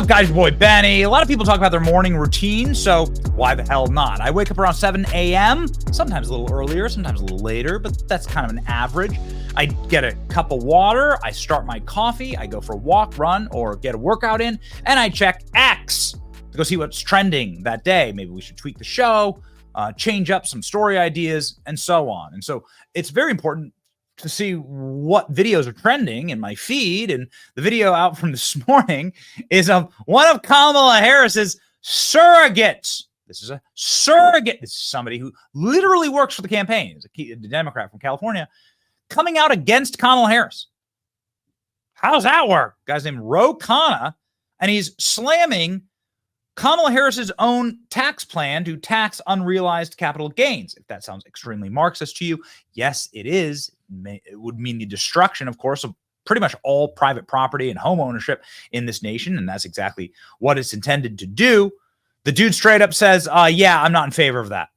up, guys? Your boy Benny. A lot of people talk about their morning routine, so why the hell not? I wake up around 7 a.m., sometimes a little earlier, sometimes a little later, but that's kind of an average. I get a cup of water, I start my coffee, I go for a walk, run, or get a workout in, and I check X to go see what's trending that day. Maybe we should tweak the show, change up some story ideas, and so on. And so it's very important to see what videos are trending in my feed. And the video out from this morning is of one of Kamala Harris's surrogates. This is a surrogate. This is somebody who literally works for the campaign. He's a Democrat from California coming out against Kamala Harris. How does that work? Guy's named Ro Khanna, and he's slamming Kamala Harris's own tax plan to tax unrealized capital gains. If that sounds extremely Marxist to you, yes, it is. It would mean the destruction, of course, of pretty much all private property and home ownership in this nation, and that's exactly what it's intended to do. The dude straight up says, yeah, I'm not in favor of that.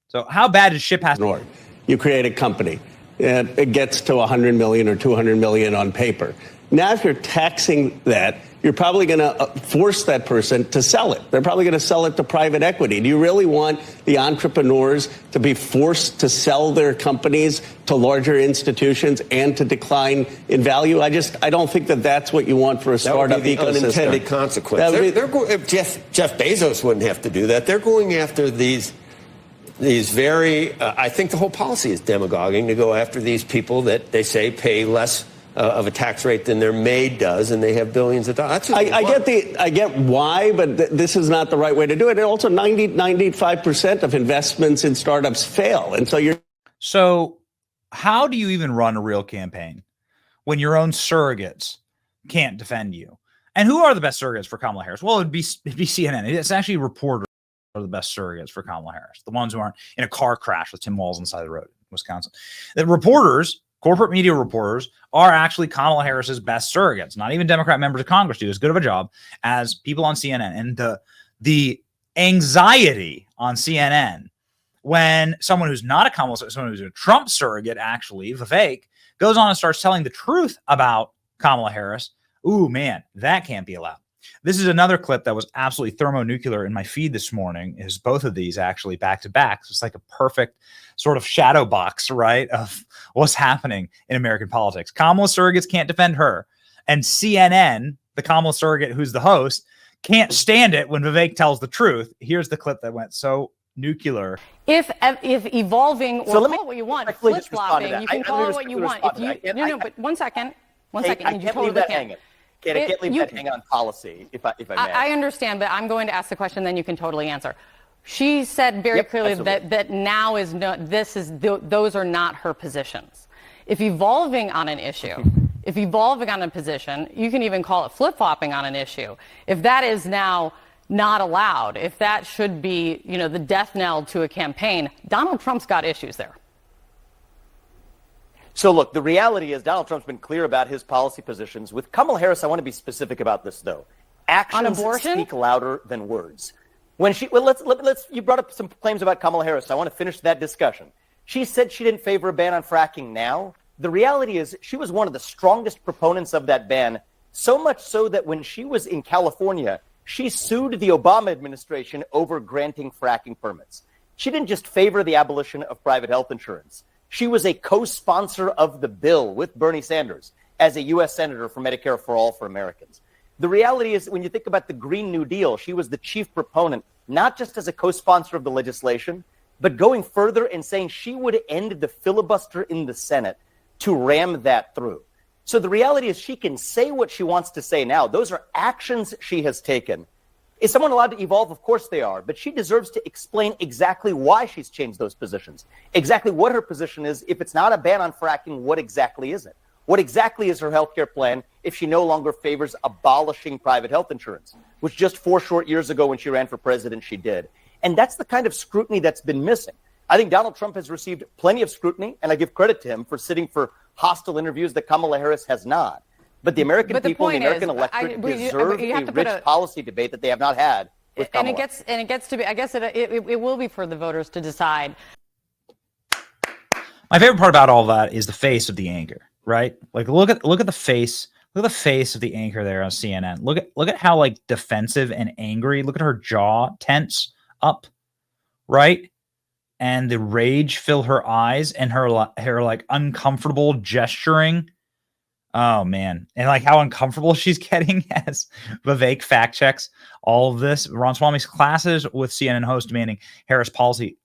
So how bad does ship have to be? You create a company. It gets to 100 million or 200 million on paper. Now, if you're taxing that, you're probably going to force that person to sell it. They're probably going to sell it to private equity. Do you really want the entrepreneurs to be forced to sell their companies to larger institutions and to decline in value? I don't think that that's what you want for a startup ecosystem. Unintended consequence. Jeff Bezos wouldn't have to do that. They're going after these very, I think the whole policy is demagoguing to go after these people that they say pay less of a tax rate than their maid does, and they have billions of dollars. I get why, but this is not the right way to do it. And also 95% of investments in startups fail. And So how do you even run a real campaign when your own surrogates can't defend you? And who are the best surrogates for Kamala Harris? Well, it'd be CNN. It's actually reporters are the best surrogates for Kamala Harris. The ones who aren't in a car crash with Tim Walz on the side of the road in Wisconsin. The reporters, corporate media reporters, are actually Kamala Harris's best surrogates. Not even Democrat members of Congress do as good of a job as people on CNN. And the anxiety on CNN when someone who's not a Kamala, someone who's a Trump surrogate, actually, Vivek, goes on and starts telling the truth about Kamala Harris. Ooh, man, that can't be allowed. This is another clip that was absolutely thermonuclear in my feed this morning. Is both of these actually back to back. So it's like a perfect sort of shadow box, right, of what's happening in American politics. Kamala surrogates can't defend her, and CNN, the Kamala surrogate who's the host, can't stand it when Vivek tells the truth. Here's the clip that went so nuclear. If evolving, or call it what you want, flip-flopping, you can call it what you want. But one second. I can't leave that hanging. I can't leave that hanging on policy, if I may. I understand, but I'm going to ask the question, then you can totally answer. She said very clearly that now is those are not her positions. If evolving on an issue, if evolving on a position, you can even call it flip-flopping on an issue. If that is now not allowed, if that should be, the death knell to a campaign, Donald Trump's got issues there. So look, the reality is Donald Trump's been clear about his policy positions. With Kamala Harris, I want to be specific about this, though. Actions speak louder than words. When you brought up some claims about Kamala Harris. I want to finish that discussion. She said she didn't favor a ban on fracking now. The reality is she was one of the strongest proponents of that ban, so much so that when she was in California, she sued the Obama administration over granting fracking permits. She didn't just favor the abolition of private health insurance. She was a co-sponsor of the bill with Bernie Sanders as a U.S. Senator for Medicare for All for Americans. The reality is, when you think about the Green New Deal, she was the chief proponent, not just as a co-sponsor of the legislation, but going further and saying she would end the filibuster in the Senate to ram that through. So the reality is she can say what she wants to say now. Those are actions she has taken. Is someone allowed to evolve? Of course they are. But she deserves to explain exactly why she's changed those positions, exactly what her position is. If it's not a ban on fracking, what exactly is it? What exactly is her health care plan if she no longer favors abolishing private health insurance, which just 4 short years ago when she ran for president, she did? And that's the kind of scrutiny that's been missing. I think Donald Trump has received plenty of scrutiny, and I give credit to him for sitting for hostile interviews that Kamala Harris has not. But the American people and the American electorate deserve a rich policy debate that they have not had with Kamala. And it gets to be, I guess it will be for the voters to decide. My favorite part about all that is the face of the anger, right? Like look at the face Look at the face of the anchor there on CNN. Look at how like defensive and angry. Look at her jaw tense up, right? And the rage fill her eyes and her like uncomfortable gesturing. Oh man. And like how uncomfortable she's getting as Vivek fact checks all of this. Ramaswamy's classes with CNN host demanding Harris policy,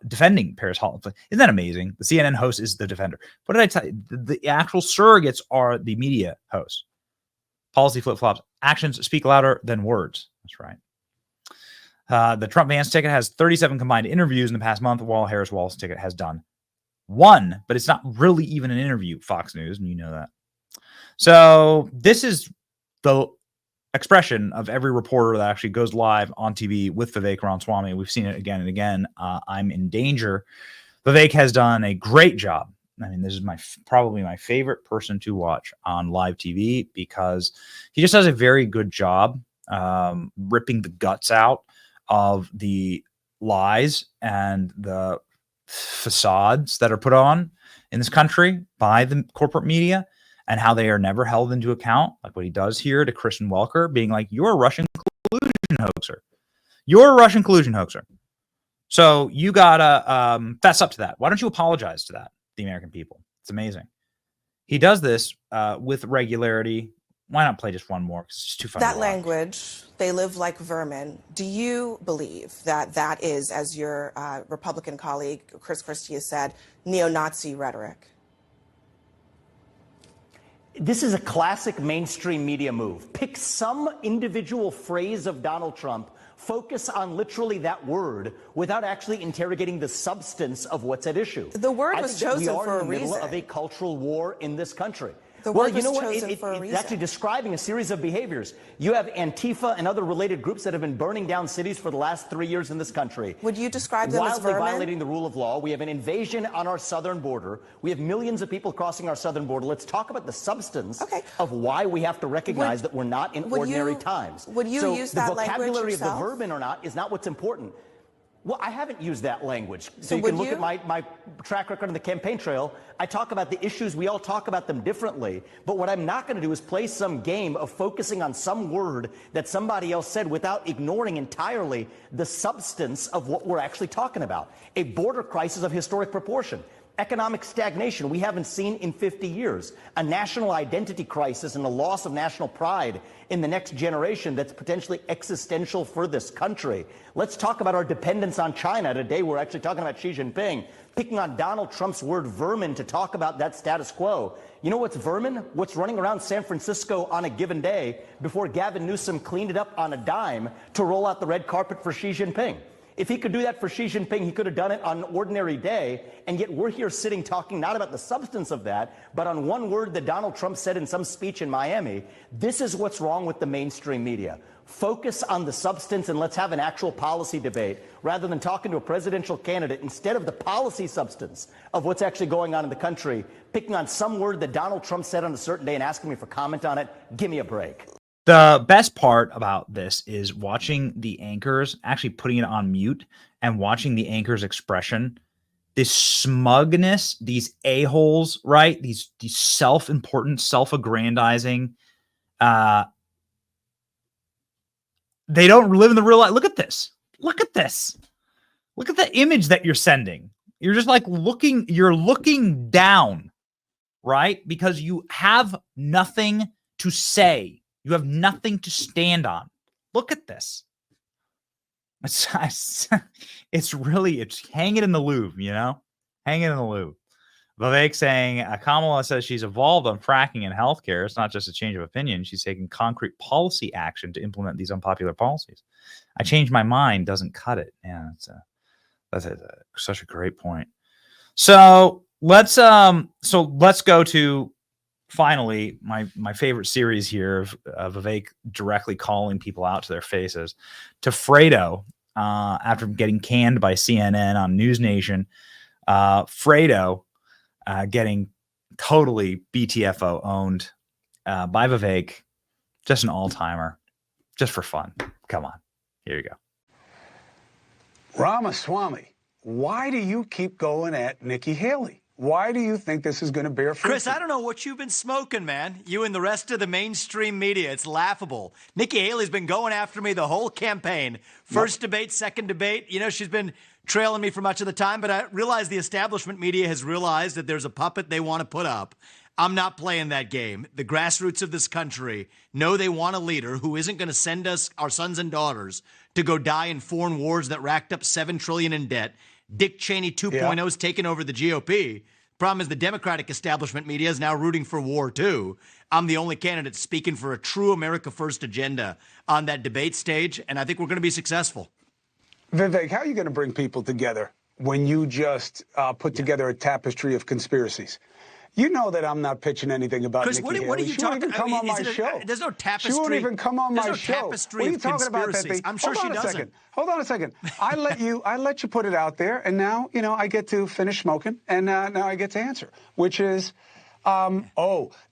defending Paris policy. Isn't that amazing? The CNN host is the defender. What did I tell you? The actual surrogates are the media hosts. Policy flip-flops. Actions speak louder than words. That's right. The Trump Vance ticket has 37 combined interviews in the past month, while Harris Wallace ticket has done 1, but it's not really even an interview, Fox News, and you know that. So this is the expression of every reporter that actually goes live on TV with Vivek Ramaswamy. We've seen it again and again. I'm in danger. Vivek has done a great job. I mean, this is probably my favorite person to watch on live TV because he just does a very good job ripping the guts out of the lies and the facades that are put on in this country by the corporate media, and how they are never held into account, like what he does here to Kristen Welker, being like, you're a Russian collusion hoaxer. You're a Russian collusion hoaxer. So you got to fess up to that. Why don't you apologize to that, the American people? It's amazing. He does this with regularity. Why not play just one more? Because it's just too fun. That language, they live like vermin. Do you believe that that is, as your Republican colleague Chris Christie has said, neo-Nazi rhetoric? This is a classic mainstream media move. Pick some individual phrase of Donald Trump, focus on literally that word without actually interrogating the substance of what's at issue. The word was chosen for a reason. We are in the middle of a cultural war in this country. Well, you know what? It's actually describing a series of behaviors. You have Antifa and other related groups that have been burning down cities for the last 3 years in this country. Would you describe them as vermin? Wildly violating the rule of law. We have an invasion on our southern border. We have millions of people crossing our southern border. Let's talk about the substance of why we have to recognize that we're not in ordinary times. Would you use that language yourself? The vocabulary of the vermin or not is not what's important. Well, I haven't used that language. So you can look at my track record on the campaign trail. I talk about the issues. We all talk about them differently. But what I'm not going to do is play some game of focusing on some word that somebody else said without ignoring entirely the substance of what we're actually talking about. A border crisis of historic proportion. Economic stagnation we haven't seen in 50 years. A national identity crisis and a loss of national pride in the next generation that's potentially existential for this country. Let's talk about our dependence on China. Today we're actually talking about Xi Jinping, picking on Donald Trump's word vermin to talk about that status quo. You know what's vermin? What's running around San Francisco on a given day before Gavin Newsom cleaned it up on a dime to roll out the red carpet for Xi Jinping. If he could do that for Xi Jinping, he could have done it on an ordinary day, and yet we're here sitting talking not about the substance of that, but on one word that Donald Trump said in some speech in Miami. This is what's wrong with the mainstream media. Focus on the substance and let's have an actual policy debate rather than talking to a presidential candidate instead of the policy substance of what's actually going on in the country, picking on some word that Donald Trump said on a certain day and asking me for comment on it. Give me a break. The best part about this is watching the anchors, actually putting it on mute and watching the anchor's expression, this smugness, these a-holes, right? These self-important, self-aggrandizing, they don't live in the real life. Look at this. Look at this. Look at the image that you're sending. You're just like you're looking down, right? Because you have nothing to say. You have nothing to stand on. Look at this. It's hanging in the Louvre, you know? Hanging in the Louvre. Vivek saying, Kamala says she's evolved on fracking in healthcare. It's not just a change of opinion. She's taking concrete policy action to implement these unpopular policies. I changed my mind doesn't cut it. Yeah, that's such a great point. So let's go to finally my favorite series here of Vivek directly calling people out to their faces. To Fredo, after getting canned by CNN on News Nation, Fredo getting totally BTFO owned by Vivek. Just an all-timer, just for fun. Come on, here you go. Ramaswamy, why do you keep going at Nikki Haley? Why do you think this is going to bear fruit? Chris, I don't know what you've been smoking, man. You and the rest of the mainstream media. It's laughable. Nikki Haley's been going after me the whole campaign. First debate, second debate. You know, she's been trailing me for much of the time, but I realize the establishment media has realized that there's a puppet they want to put up. I'm not playing that game. The grassroots of this country know they want a leader who isn't going to send us, our sons and daughters, to go die in foreign wars that racked up $7 trillion in debt. Dick Cheney 2.0 is taking over the GOP. Problem is the Democratic establishment media is now rooting for war, too. I'm the only candidate speaking for a true America First agenda on that debate stage, and I think we're going to be successful. Vivek, how are you going to bring people together when you just put together a tapestry of conspiracies? You know that I'm not pitching anything about Chris, Nikki Haley. What are you she won't even come on my show. There's no tapestry. She won't even come on my show. Tapestry what are you talking about that thing? I'm sure she doesn't. Hold on a second. I let you put it out there, and now I get to finish smoking, and now I get to answer, which is,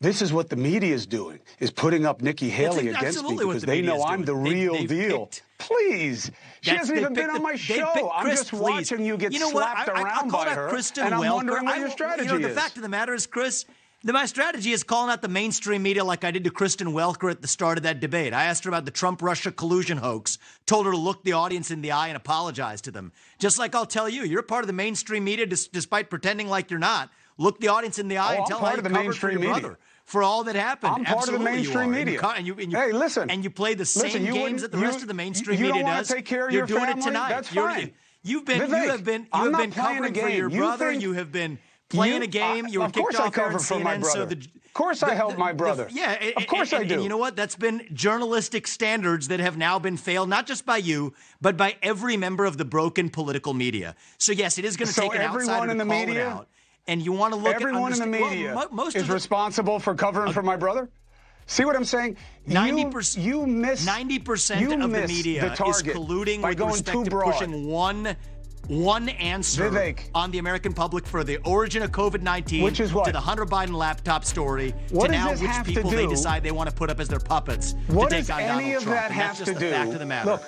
this is what the media is doing, is putting up Nikki Haley against me because they know I'm the real deal. Please. She hasn't even been on my show. I'm just watching you get slapped around by her, and I'm wondering what your strategy is. The fact of the matter is, Chris, my strategy is calling out the mainstream media like I did to Kristen Welker at the start of that debate. I asked her about the Trump-Russia collusion hoax, told her to look the audience in the eye and apologize to them. Just like I'll tell you, you're part of the mainstream media despite pretending like you're not. Look the audience in the eye and tell them how you covered for your brother. For all that happened. I'm part of the mainstream media. Hey, listen. And you play the same games that the rest of the mainstream media does. You don't want to take care of your family? You're doing it tonight. That's fine. You have been covering for your brother. You have been playing a game. You were kicked off there at CNN. Of course I helped my brother. Of course I do. And you know what? That's been journalistic standards that have now been failed, not just by you, but by every member of the broken political media. So yes, it is going to take an outsider to call it out. And you want to look everyone in the media is responsible for covering for my brother? See what I'm saying? 90%. You miss 90% of the media is colluding with respect to pushing one answer on the American public for the origin of COVID-19, which is what? To the Hunter Biden laptop story, what to now which people they decide they want to put up as their puppets to take on Donald Trump. What does any of that have to do? That's just the fact of the matter. Look,